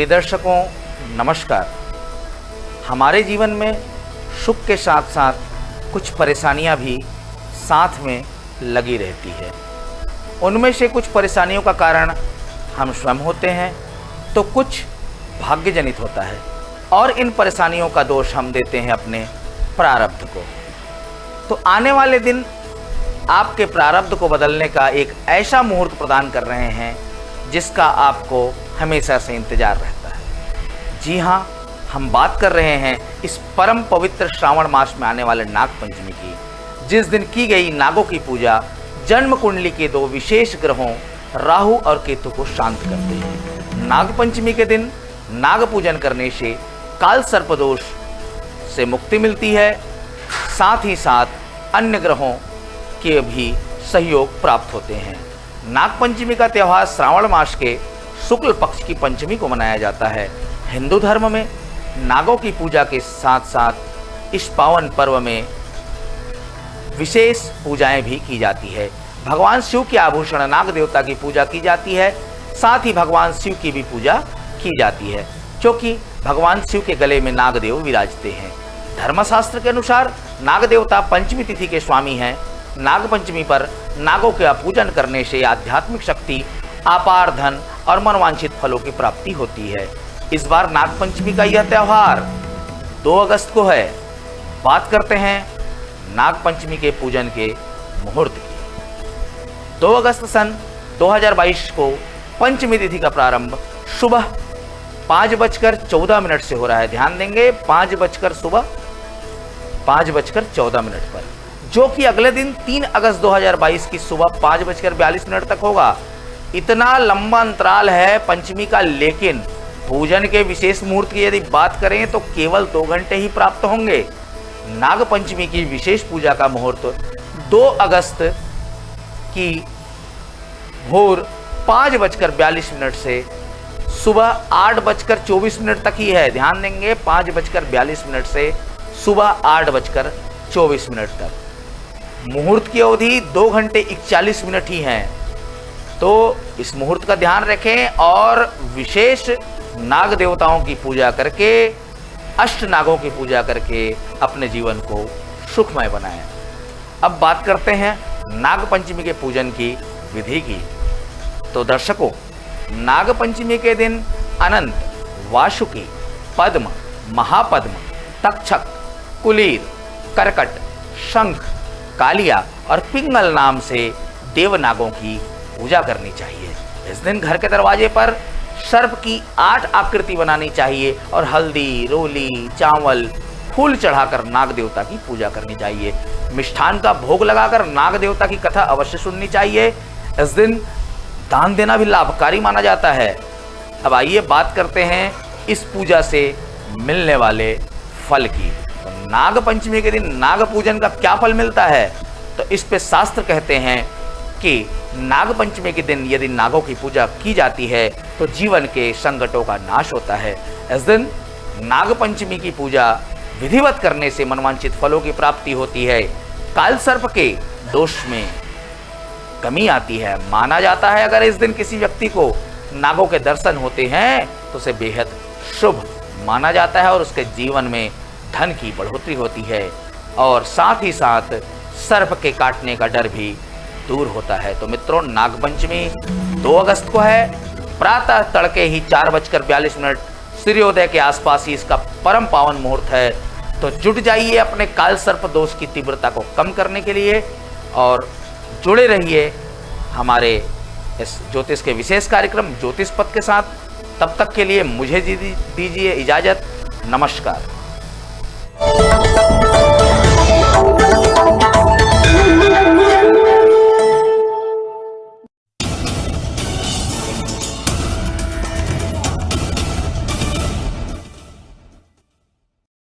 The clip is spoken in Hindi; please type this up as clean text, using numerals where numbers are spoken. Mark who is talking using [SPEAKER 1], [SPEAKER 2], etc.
[SPEAKER 1] प्रिय दर्शकों नमस्कार। हमारे जीवन में सुख के साथ साथ कुछ परेशानियां भी साथ में लगी रहती है। उनमें से कुछ परेशानियों का कारण हम स्वयं होते हैं तो कुछ भाग्यजनित होता है और इन परेशानियों का दोष हम देते हैं अपने प्रारब्ध को। तो आने वाले दिन आपके प्रारब्ध को बदलने का एक ऐसा मुहूर्त प्रदान कर रहे हैं जिसका आपको हमेशा से इंतजार रहता है। जी हाँ, हम बात कर रहे हैं इस परम पवित्र श्रावण मास में आने वाले नाग पंचमी की, जिस दिन की गई नागों की पूजा जन्म कुंडली के दो विशेष ग्रहों राहु और केतु को शांत करते हैं। नाग पंचमी के दिन नाग पूजन करने से काल सर्प दोष से मुक्ति मिलती है, साथ ही साथ अन्य ग्रहों के भी सहयोग प्राप्त होते हैं। नाग पंचमी का त्यौहार श्रावण मास के शुक्ल पक्ष की पंचमी को मनाया जाता है। हिंदू धर्म में नागों की पूजा के साथ साथ इस पावन पर्व में विशेष पूजाएं भी की जाती है। भगवान शिव के आभूषण नाग देवता की पूजा की जाती है, साथ ही भगवान शिव की भी पूजा की जाती है, क्योंकि भगवान शिव के गले में नागदेव विराजते हैं। धर्मशास्त्र के अनुसार नाग देवता पंचमी तिथि के स्वामी हैं। नाग पंचमी पर नागों का पूजन करने से आध्यात्मिक शक्ति, अपार धन और मनवांछित फलों की प्राप्ति होती है। इस बार नाग पंचमी का यह त्यौहार 2 अगस्त को है। बात करते हैं नाग पंचमी के पूजन के मुहूर्त की। 2 अगस्त सन 2022 को पंचमी तिथि का प्रारंभ सुबह 5:14 से हो रहा है। ध्यान देंगे, 5:14 पर, जो कि अगले दिन 3 अगस्त 2022 की सुबह 5:42 तक होगा। इतना लंबा अंतराल है पंचमी का, लेकिन पूजन के विशेष मुहूर्त की यदि बात करें तो केवल 2 घंटे ही प्राप्त होंगे। नाग पंचमी की विशेष पूजा का मुहूर्त 2 अगस्त की भोर 5:42 से सुबह 8:24 तक ही है। ध्यान देंगे, 5:42 से सुबह 8:24 तक। मुहूर्त की अवधि 2 घंटे 41 मिनट ही है। तो इस मुहूर्त का ध्यान रखें और विशेष नाग देवताओं की पूजा करके, अष्ट नागों की पूजा करके अपने जीवन को सुखमय बनाएं। अब बात करते हैं नाग पंचमी के पूजन की विधि की। तो दर्शकों, नाग पंचमी के दिन अनंत, वासुकी, पद्म, महापद्म, तक्षक, कुलीर, करकट, शंख, कालिया और पिंगल नाम से देवनागों की पूजा करनी चाहिए। इस दिन घर के दरवाजे पर सर्प की 8 आकृति बनानी चाहिए और हल्दी, रोली, चावल, फूल चढ़ाकर नाग देवता की पूजा करनी चाहिए। मिष्ठान का भोग लगाकर नाग देवता की कथा अवश्य सुननी चाहिए। इस दिन दान देना भी लाभकारी माना जाता है। अब आइए बात करते हैं इस पूजा से मिलने वाले फल की। तो नाग पंचमी के दिन नाग पूजन का क्या फल मिलता है, तो इस पे शास्त्र कहते हैं कि नाग पंचमी के दिन यदि नागों की पूजा की जाती है तो जीवन के संकटों का नाश होता है। इस दिन नाग पंचमी की पूजा विधिवत करने से मनवांछित फलों की प्राप्ति होती है। काल सर्प के दोष में कमी आती है। माना जाता है अगर इस दिन किसी व्यक्ति को नागों के दर्शन होते हैं तो उसे बेहद शुभ माना जाता है और उसके जीवन में धन की बढ़ोतरी होती है और साथ ही साथ सर्प के काटने का डर भी दूर होता है। तो मित्रों, नाग पंचमी 2 अगस्त को है। प्रातः तड़के ही 4:42 सूर्योदय के आसपास ही इसका परम पावन मुहूर्त है। तो जुट जाइए अपने काल सर्प दोष की तीव्रता को कम करने के लिए और जुड़े रहिए हमारे इस ज्योतिष के विशेष कार्यक्रम ज्योतिष पथ के साथ। तब तक के लिए मुझे दीजिए इजाजत। नमस्कार।